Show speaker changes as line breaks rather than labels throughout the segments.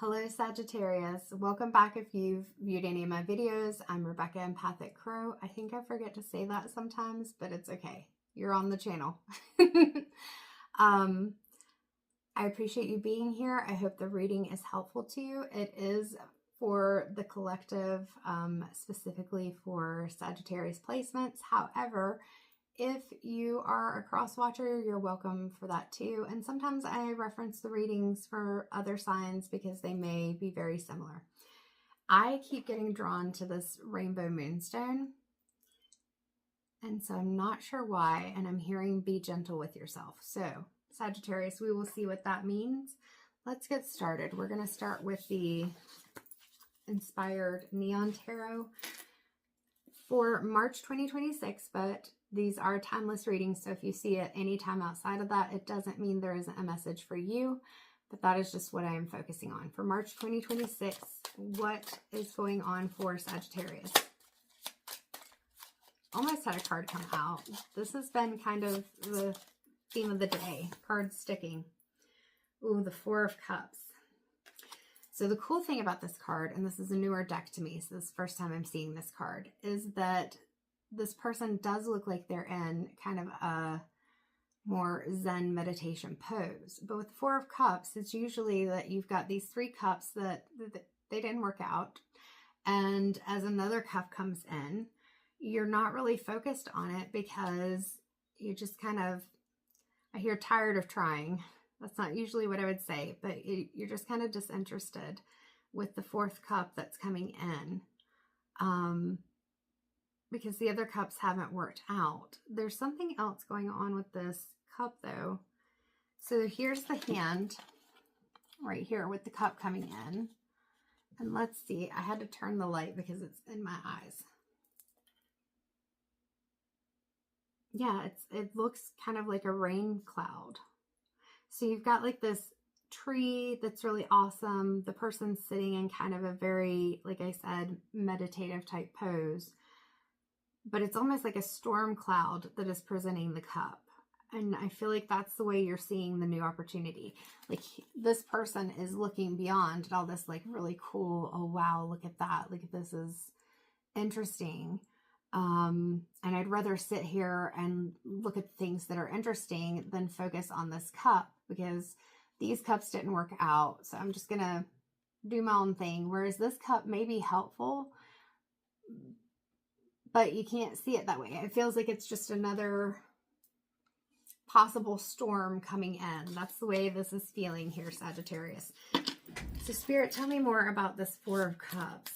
Hello Sagittarius, welcome back if you've viewed any of my videos. I'm Rebecca Empathic Crow. I think I forget to say that sometimes, but it's okay. You're on the channel. I appreciate you being here. I hope the reading is helpful to you. It is for the collective, specifically for Sagittarius placements. However, if you are a cross watcher, you're welcome for that too. And sometimes I reference the readings for other signs because they may be very similar. I keep getting drawn to this rainbow moonstone. And so I'm not sure why. And I'm hearing be gentle with yourself. So Sagittarius, we will see what that means. Let's get started. We're going to start with the Inspired Neon Tarot for March 2026, but these are timeless readings, so if you see it any time outside of that, it doesn't mean there isn't a message for you, but that is just what I am focusing on. For March 2026, what is going on for Sagittarius? Almost had a card come out. This has been kind of the theme of the day, cards sticking. Ooh, the Four of Cups. So the cool thing about this card, and this is a newer deck to me, so this is the first time I'm seeing this card, is that this person does look like they're in kind of a more Zen meditation pose. But with the Four of Cups, it's usually that you've got these three cups that they didn't work out. And as another cup comes in, you're not really focused on it because you just kind of, I hear tired of trying. That's not usually what I would say, but you're just kind of disinterested with the fourth cup that's coming in. Because the other cups haven't worked out. There's something else going on with this cup though. So here's the hand right here with the cup coming in. And let's see, I had to turn the light because it's in my eyes. Yeah, it looks kind of like a rain cloud. So you've got like this tree that's really awesome. The person's sitting in kind of a very, like I said, meditative type pose. But it's almost like a storm cloud that is presenting the cup. And I feel like that's the way you're seeing the new opportunity. Like this person is looking beyond all this like really cool, oh wow, look at that. Like this is interesting. And I'd rather sit here and look at things that are interesting than focus on this cup because these cups didn't work out. So I'm just going to do my own thing. Whereas this cup may be helpful, but you can't see it that way. It feels like it's just another possible storm coming in. That's the way this is feeling here, Sagittarius. So Spirit, tell me more about this Four of Cups.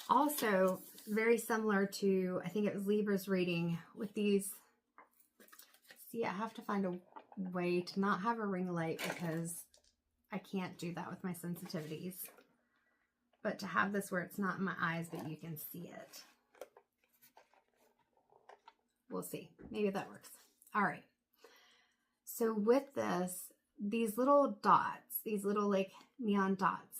Also, very similar to, I think it was Libra's reading with these. See, I have to find a way to not have a ring light because I can't do that with my sensitivities. But to have this where it's not in my eyes, but you can see it. We'll see. Maybe that works. All right. So with this, these little dots, these little like neon dots,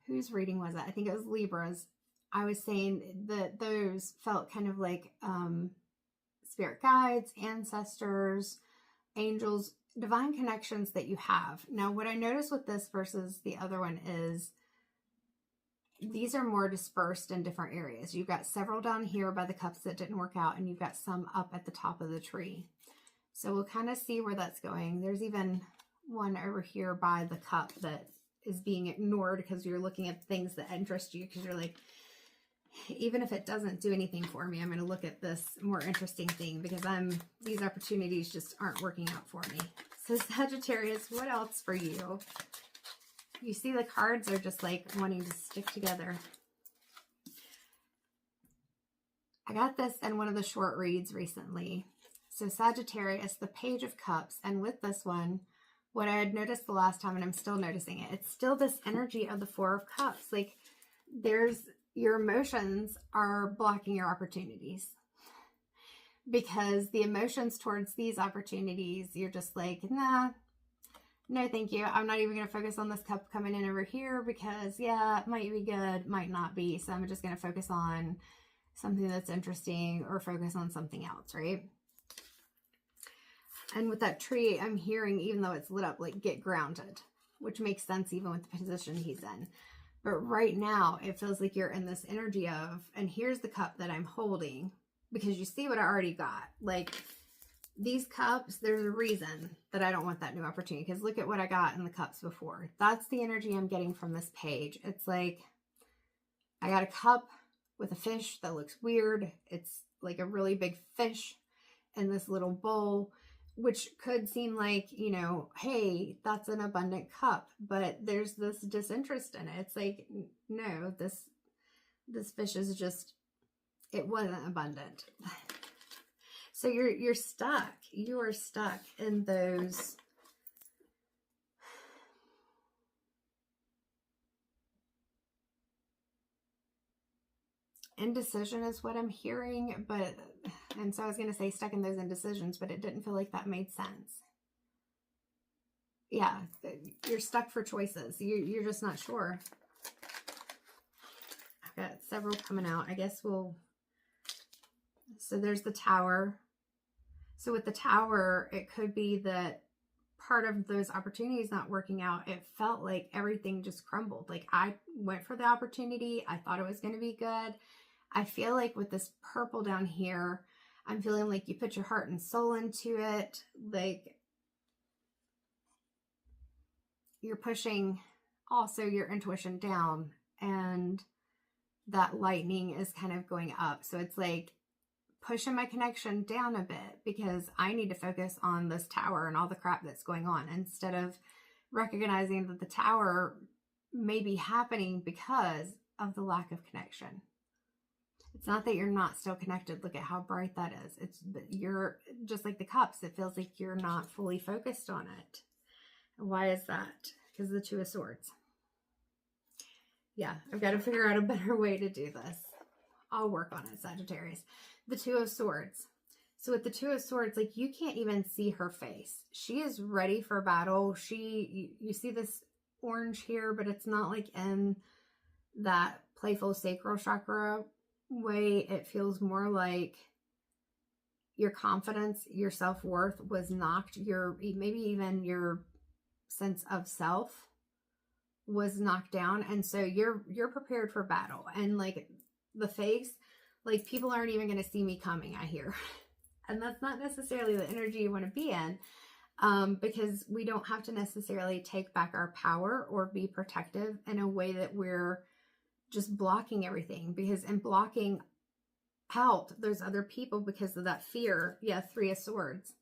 whose reading was it? I think it was Libra's. I was saying that those felt kind of like spirit guides, ancestors, angels, divine connections that you have. Now, what I noticed with this versus the other one is these are more dispersed in different areas. You've got several down here by the cups that didn't work out, and you've got some up at the top of the tree. So we'll kind of see where that's going. There's even one over here by the cup that is being ignored because you're looking at things that interest you because you're like, even if it doesn't do anything for me, I'm going to look at this more interesting thing because these opportunities just aren't working out for me. So Sagittarius, what else for you? You see the cards are just like wanting to stick together. I got this in one of the short reads recently. So Sagittarius, the Page of Cups, and with this one, what I had noticed the last time, and I'm still noticing it, it's still this energy of the Four of Cups. Like your emotions are blocking your opportunities. Because the emotions towards these opportunities, you're just like, nah, no, thank you. I'm not even going to focus on this cup coming in over here because, yeah, it might be good, might not be. So I'm just going to focus on something that's interesting or focus on something else, right? And with that tree, I'm hearing, even though it's lit up, like get grounded. which makes sense even with the position he's in. But right now, it feels like you're in this energy of, and here's the cup that I'm holding, because you see what I already got. Like, these cups, there's a reason that I don't want that new opportunity, because look at what I got in the cups before. That's the energy I'm getting from this page. It's like, I got a cup with a fish that looks weird. It's like a really big fish in this little bowl, which could seem like, you know, hey, that's an abundant cup, but there's this disinterest in it. It's like, no, this fish is just, it wasn't abundant. So you're stuck. You are stuck in those indecision is what I'm hearing, but, and so I was going to say stuck in those indecisions, but it didn't feel like that made sense. Yeah, you're stuck for choices. You're just not sure. I've got several coming out. I guess we'll, so there's the Tower. So with the Tower, it could be that part of those opportunities not working out, it felt like everything just crumbled. Like, I went for the opportunity. I thought it was going to be good. I feel like with this purple down here, I'm feeling like you put your heart and soul into it. Like, you're pushing also your intuition down, and that lightning is kind of going up. So it's like pushing my connection down a bit, because I need to focus on this Tower and all the crap that's going on, instead of recognizing that the Tower may be happening because of the lack of connection. It's not that you're not still connected. Look at how bright that is. It's, but you're just like the cups. It feels like you're not fully focused on it. Why is that? Because the Two of Swords. Yeah, I've got to figure out a better way to do this. I'll work on it, Sagittarius. The Two of Swords. So with the Two of Swords, like, you can't even see her face. She is ready for battle. You see this orange here, but it's not like in that playful sacral chakra way. It feels more like your confidence, your self-worth was knocked. Maybe even your sense of self was knocked down. And so you're prepared for battle. And like the face, like, people aren't even going to see me coming, I hear. And that's not necessarily the energy you want to be in, because we don't have to necessarily take back our power or be protective in a way that we're just blocking everything, because in blocking out those other people because of that fear. Yeah, Three of Swords.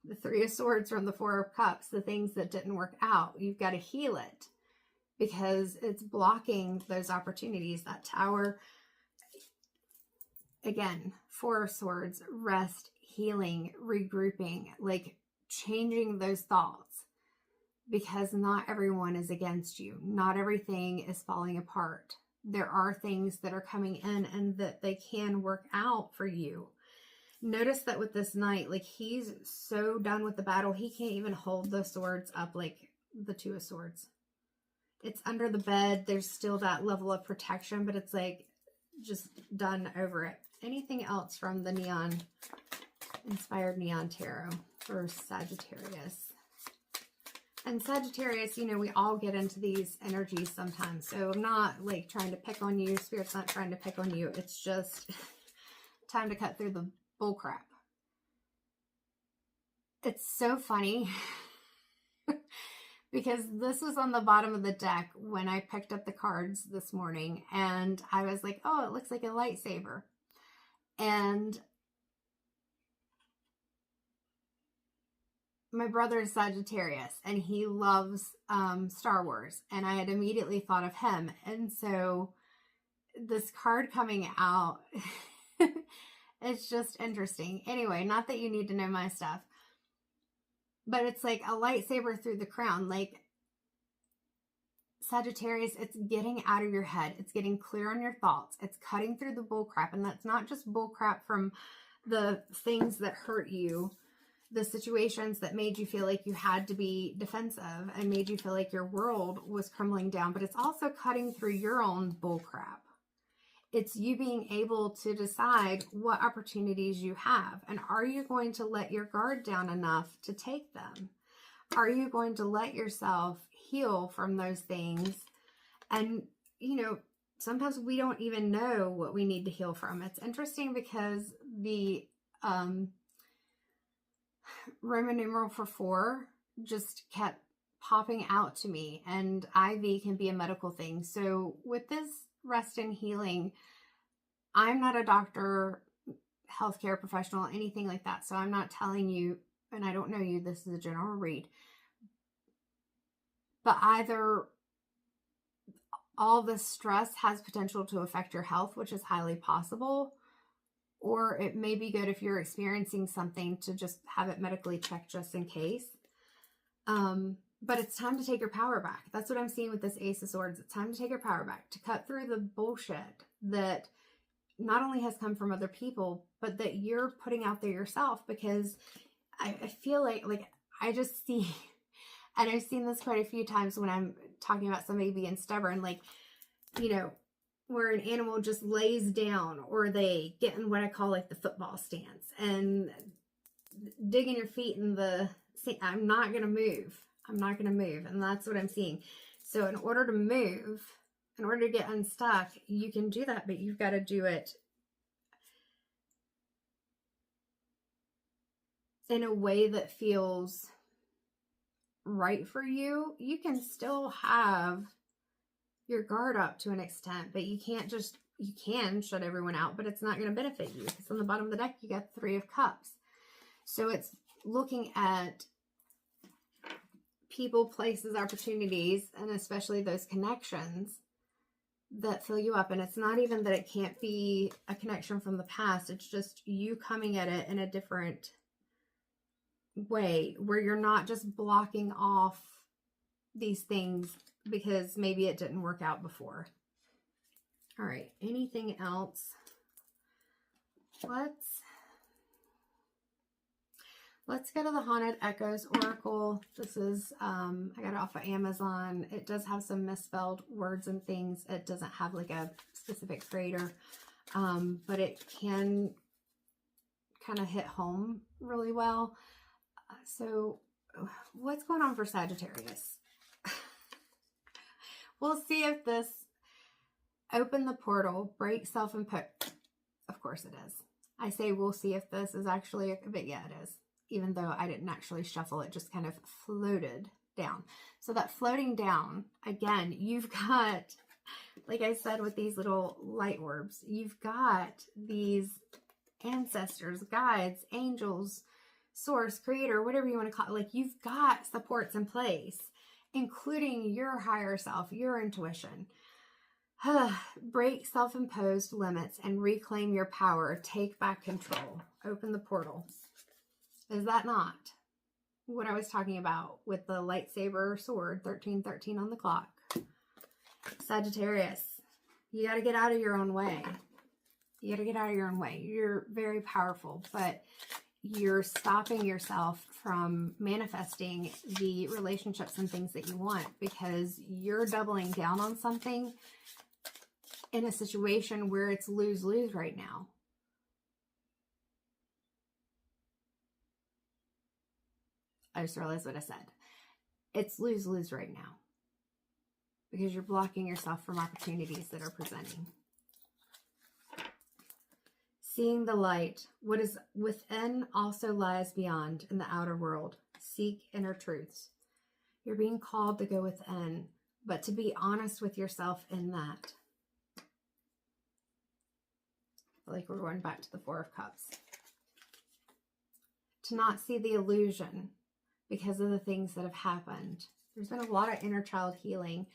The Three of Swords from the Four of Cups, the things that didn't work out. You've got to heal it, because it's blocking those opportunities. That Tower, again, Four of Swords, rest, healing, regrouping, like changing those thoughts. Because not everyone is against you. Not everything is falling apart. There are things that are coming in and that they can work out for you. Notice that with this Knight, like, he's so done with the battle, he can't even hold the swords up like the Two of Swords. It's under the bed. There's still that level of protection, but it's like just done over it. Anything else from the Neon, Inspired Neon Tarot for Sagittarius? And Sagittarius, you know, we all get into these energies sometimes. So I'm not like trying to pick on you. Spirit's not trying to pick on you. It's just time to cut through the bull crap. It's so funny because this was on the bottom of the deck when I picked up the cards this morning, and I was like, oh, it looks like a lightsaber. And my brother is Sagittarius, and he loves Star Wars, and I had immediately thought of him. And so this card coming out, it's just interesting. Anyway, not that you need to know my stuff, but it's like a lightsaber through the crown. Like, Sagittarius, it's getting out of your head. It's getting clear on your thoughts. It's cutting through the bullcrap, and that's not just bullcrap from the things that hurt you, the situations that made you feel like you had to be defensive and made you feel like your world was crumbling down, but it's also cutting through your own bullcrap. It's you being able to decide what opportunities you have, and are you going to let your guard down enough to take them? are you going to let yourself heal from those things? And, you know, sometimes we don't even know what we need to heal from. It's interesting because the Roman numeral for 4 just kept popping out to me, and IV can be a medical thing. So with this rest and healing, I'm not a doctor, healthcare professional, anything like that. So I'm not telling you, and I don't know you, this is a general read. But either all this stress has potential to affect your health, which is highly possible, or it may be good if you're experiencing something to just have it medically checked just in case. But it's time to take your power back. That's what I'm seeing with this Ace of Swords. It's time to take your power back, to cut through the bullshit that not only has come from other people, but that you're putting out there yourself. Because I feel like I just see, and I've seen this quite a few times when I'm talking about somebody being stubborn, like, you know, where an animal just lays down, or they get in what I call like the football stance and digging your feet in the, I'm not going to move. I'm not going to move. And that's what I'm seeing. So in order to move, in order to get unstuck, you can do that, but you've got to do it in a way that feels right for you. You can still have your guard up to an extent, but you can't just, you can shut everyone out, but it's not going to benefit you, because on the bottom of the deck, you got 3 of Cups. So it's looking at people, places, opportunities, and especially those connections that fill you up. And it's not even that it can't be a connection from the past. It's just you coming at it in a different way, where you're not just blocking off these things because maybe it didn't work out before. All right, anything else? Let's go to the Haunted Echoes Oracle. This is, I got it off of Amazon. It does have some misspelled words and things. It doesn't have like a specific creator, but it can kind of hit home really well. So what's going on for Sagittarius? We'll see if this open the portal, break self-imposed. Of course it is. I say we'll see if this is actually, but yeah, it is. Even though I didn't actually shuffle, it just kind of floated down. So that floating down, again, you've got, like I said, with these little light orbs, you've got these ancestors, guides, angels, source, creator, whatever you want to call it. Like, you've got supports in place, including your higher self, your intuition. Break self-imposed limits and reclaim your power. Take back control. Open the portal. Is that not what I was talking about with the lightsaber sword, 1313 on the clock? Sagittarius, you got to get out of your own way. You got to get out of your own way. You're very powerful, but you're stopping yourself from manifesting the relationships and things that you want, because you're doubling down on something in a situation where it's lose-lose right now. I just realized what I said. It's lose-lose right now, because you're blocking yourself from opportunities that are presenting. Seeing the light. What is within also lies beyond in the outer world. Seek inner truths. You're being called to go within, but to be honest with yourself in that. Like we're going back to the 4 of Cups. To not see the illusion because of the things that have happened. There's been a lot of inner child healing,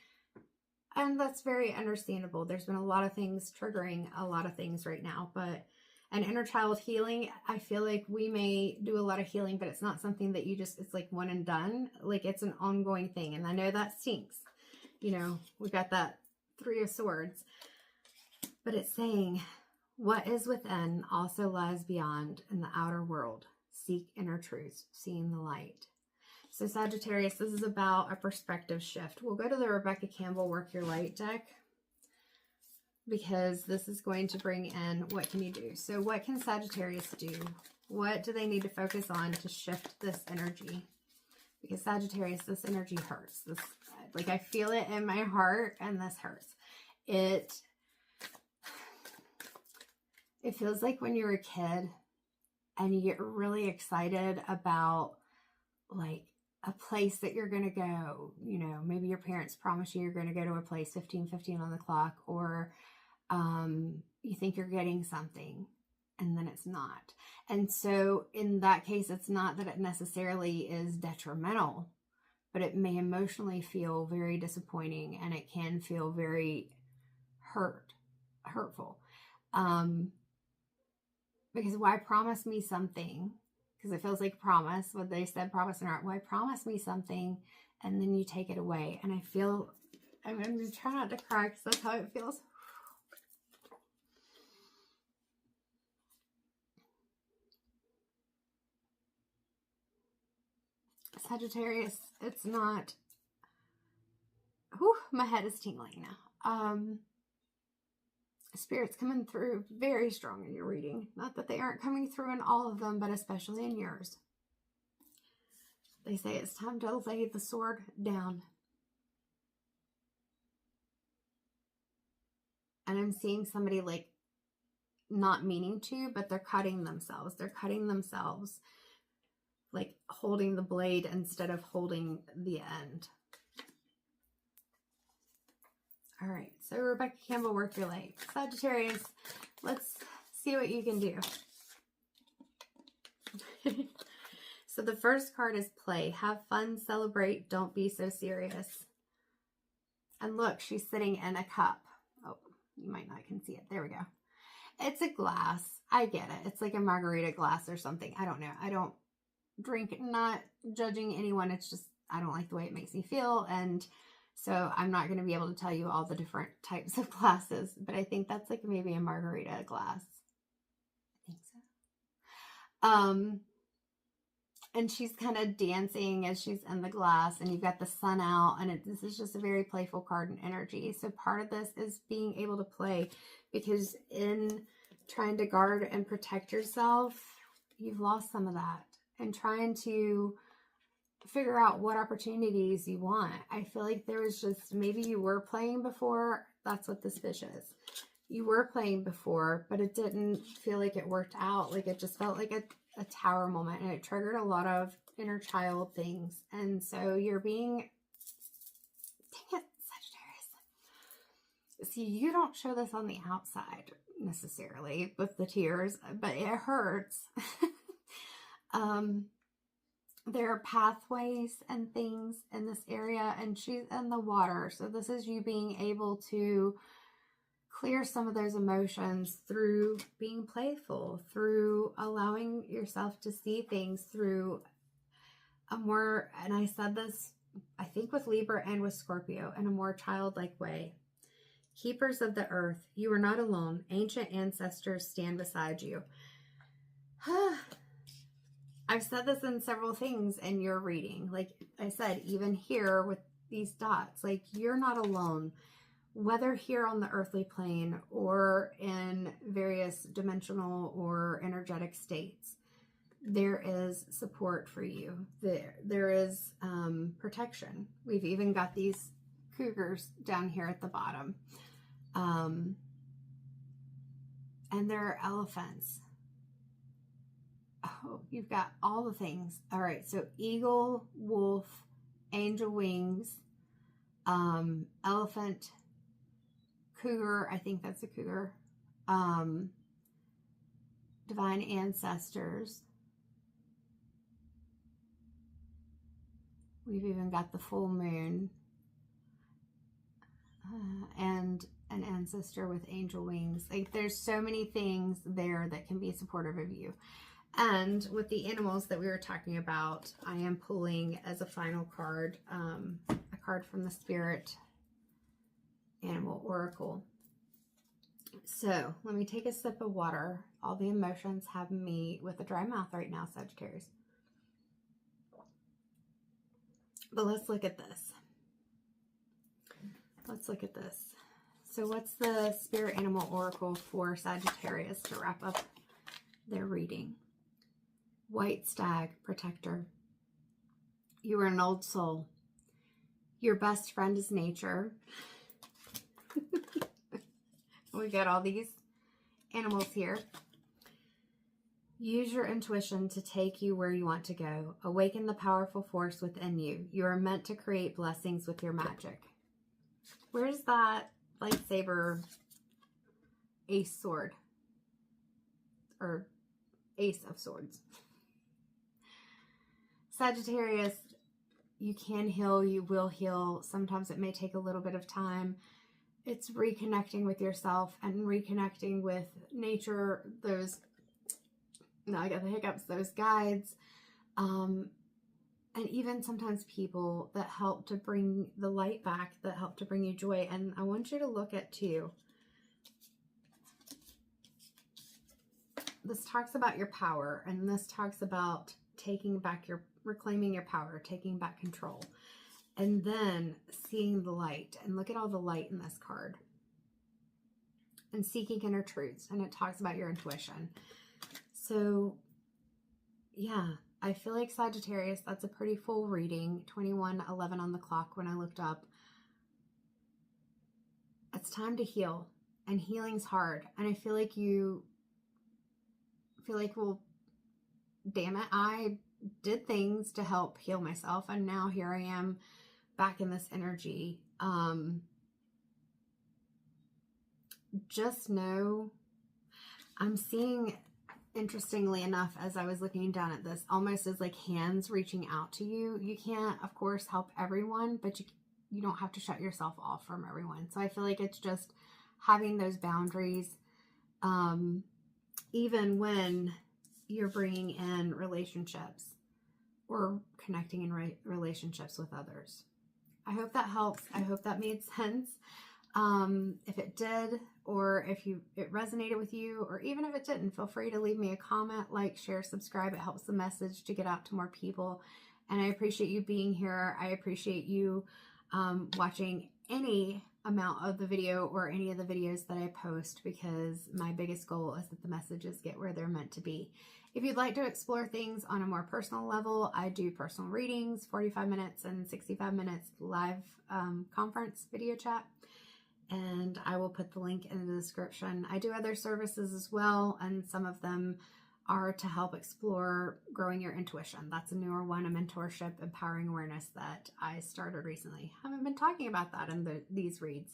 and that's very understandable. There's been a lot of things triggering a lot of things right now, but an inner child healing, I feel like we may do a lot of healing, but it's not something that you just, it's like one and done. Like, it's an ongoing thing, and I know that stinks. You know, we've got that 3 of Swords, but it's saying what is within also lies beyond in the outer world. Seek inner truths, seeing the light. So Sagittarius, this is about a perspective shift. We'll go to the Rebecca Campbell Work Your Light deck, because this is going to bring in what can you do. So what can Sagittarius do? What do they need to focus on to shift this energy? Because Sagittarius, this energy hurts. This, like, I feel it in my heart, and this hurts. It feels like when you're a kid and you get really excited about, like, a place that you're going to go. You know, maybe your parents promise you're going to go to a place 15:15 on the clock, or you think you're getting something and then it's not. And so in that case, it's not that it necessarily is detrimental, but it may emotionally feel very disappointing, and it can feel very hurtful. Because why promise me something? Because it feels like promise, what they said, promise and art. Why promise me something and then you take it away? And I feel, I'm going to try not to cry because that's how it feels. Sagittarius, it's not, whew, my head is tingling now. Spirit's coming through very strong in your reading. Not that they aren't coming through in all of them, but especially in yours. They say it's time to lay the sword down. And I'm seeing somebody, like, not meaning to, but they're cutting themselves. They're cutting themselves, like holding the blade instead of holding the end. All right, so Rebecca Campbell, work your light. Sagittarius, let's see what you can do. So the first card is play. Have fun, celebrate, don't be so serious. And look, she's sitting in a cup. Oh, you might not can see it. There we go. It's a glass. I get it. It's like a margarita glass or something. I don't know. I don't drink, not judging anyone. It's just, I don't like the way it makes me feel. And so I'm not going to be able to tell you all the different types of glasses, but I think that's like maybe a margarita glass. I think so. And she's kind of dancing as she's in the glass, and you've got the sun out, and this is just a very playful card and energy. So part of this is being able to play, because in trying to guard and protect yourself, you've lost some of that, and trying to figure out what opportunities you want. I feel like there was just, maybe you were playing before. That's what this fish is. You were playing before, but it didn't feel like it worked out. Like, it just felt like a tower moment, and it triggered a lot of inner child things. And so you're being, dang it, Sagittarius. See, you don't show this on the outside necessarily with the tears, but it hurts. There are pathways and things in this area, and she's in the water. So this is you being able to clear some of those emotions through being playful, through allowing yourself to see things through a more, and I said this, I think with Libra and with Scorpio, in a more childlike way. Keepers of the earth, you are not alone. Ancient ancestors stand beside you. I've said this in several things in your reading. Like I said, even here with these dots, like, you're not alone. Whether here on the earthly plane or in various dimensional or energetic states, there is support for you. There is protection. We've even got these cougars down here at the bottom. And there are elephants. Oh, you've got all the things. All right, so eagle, wolf, angel wings, elephant, cougar, I think that's a cougar, divine ancestors. We've even got the full moon, and an ancestor with angel wings. Like, there's so many things there that can be supportive of you. And with the animals that we were talking about, I am pulling as a final card, a card from the Spirit Animal Oracle. So let me take a sip of water. All the emotions have me with a dry mouth right now, Sagittarius. But let's look at this. Let's look at this. So what's the Spirit Animal Oracle for Sagittarius to wrap up their reading? White stag, protector. You are an old soul. Your best friend is nature. We got all these animals here. Use your intuition to take you where you want to go. Awaken the powerful force within you. You are meant to create blessings with your magic. Where's that lightsaber ace sword? Or ace of swords. Sagittarius, you can heal. You will heal. Sometimes it may take a little bit of time. It's reconnecting with yourself and reconnecting with nature. Now I got the hiccups, those guides, and even sometimes people that help to bring the light back, that help to bring you joy. And I want you to look at too. This talks about your power, and this talks about taking back reclaiming your power, taking back control, and then seeing the light. And look at all the light in this card. And seeking inner truths, and it talks about your intuition. So, yeah, I feel like Sagittarius, that's a pretty full reading. 21:11 on the clock when I looked up. It's time to heal, and healing's hard. And I feel like well, damn it, I did things to help heal myself, and now here I am back in this energy. Just know, I'm seeing, interestingly enough, as I was looking down at this, almost as like hands reaching out to you. You can't, of course, help everyone, but you don't have to shut yourself off from everyone. So I feel like it's just having those boundaries, even when you're bringing in relationships or connecting in relationships with others. I hope that helps. I hope that made sense. If it did, or if it resonated with you, or even if it didn't, feel free to leave me a comment, like, share, subscribe. It helps the message to get out to more people. And I appreciate you being here. I appreciate you watching any amount of the video or any of the videos that I post, because my biggest goal is that the messages get where they're meant to be. If you'd like to explore things on a more personal level, I do personal readings, 45 minutes and 65 minutes live conference video chat. And I will put the link in the description. I do other services as well, and some of them are to help explore growing your intuition. That's a newer one, a mentorship, empowering awareness that I started recently. I haven't been talking about that in these reads.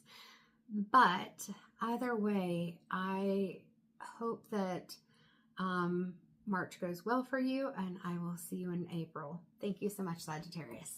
But either way, I hope that March goes well for you, and I will see you in April. Thank you so much, Sagittarius.